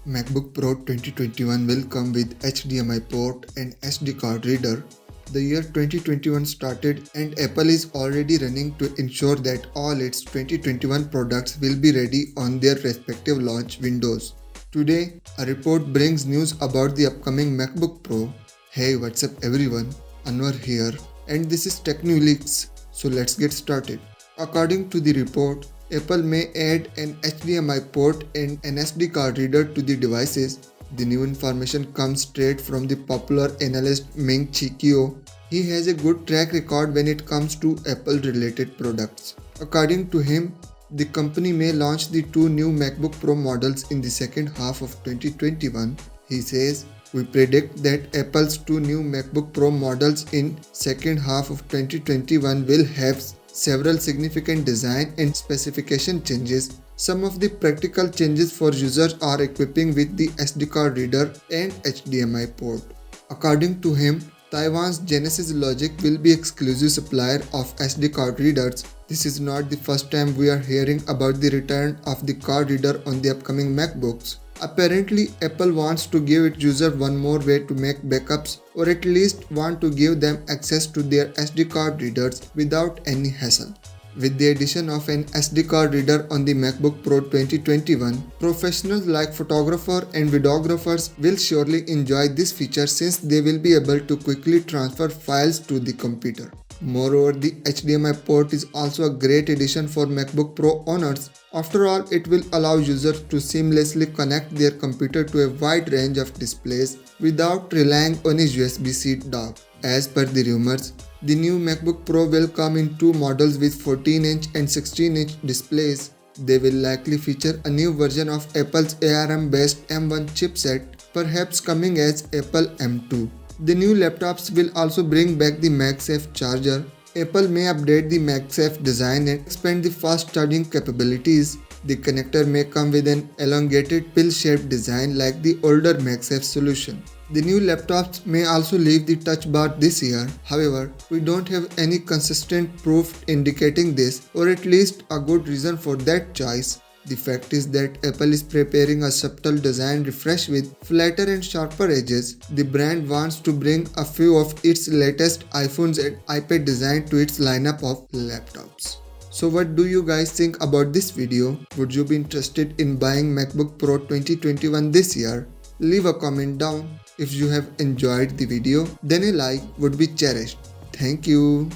MacBook Pro 2021 will come with HDMI port and SD card reader. The year 2021 started and Apple is already running to ensure that all its 2021 products will be ready on their respective launch windows. Today, a report brings news about the upcoming MacBook Pro. Hey, what's up everyone? Anwar here, and this is TechNewLeaks. So let's get started. According to the report, Apple may add an HDMI port and an SD card reader to the devices. The new information comes straight from the popular analyst Ming-Chi Kuo. He has a good track record when it comes to Apple-related products. According to him, the company may launch the two new MacBook Pro models in the second half of 2021. He says, "We predict that Apple's two new MacBook Pro models in second half of 2021 will have several significant design and specification changes. Some of the practical changes for users are equipping with the SD card reader and HDMI port." According to him, Taiwan's Genesis Logic will be exclusive supplier of SD card readers. This is not the first time we are hearing about the return of the card reader on the upcoming MacBooks. Apparently, Apple wants to give its users one more way to make backups, or at least want to give them access to their SD card readers without any hassle. With the addition of an SD card reader on the MacBook Pro 2021, professionals like photographers and videographers will surely enjoy this feature since they will be able to quickly transfer files to the computer. Moreover, the HDMI port is also a great addition for MacBook Pro owners. After all, it will allow users to seamlessly connect their computer to a wide range of displays without relying on a USB-C dock. As per the rumors, the new MacBook Pro will come in two models with 14-inch and 16-inch displays. They will likely feature a new version of Apple's ARM-based M1 chipset, perhaps coming as Apple M2. The new laptops will also bring back the MagSafe charger. Apple may update the MagSafe design and expand the fast charging capabilities. The connector may come with an elongated pill-shaped design like the older MagSafe solution. The new laptops may also leave the touch bar this year. However, we don't have any consistent proof indicating this, or at least a good reason for that choice. The fact is that Apple is preparing a subtle design refresh with flatter and sharper edges. The brand wants to bring a few of its latest iPhones and iPad design to its lineup of laptops. So what do you guys think about this video? Would you be interested in buying MacBook Pro 2021 this year? Leave a comment down. If you have enjoyed the video, then a like would be cherished. Thank you.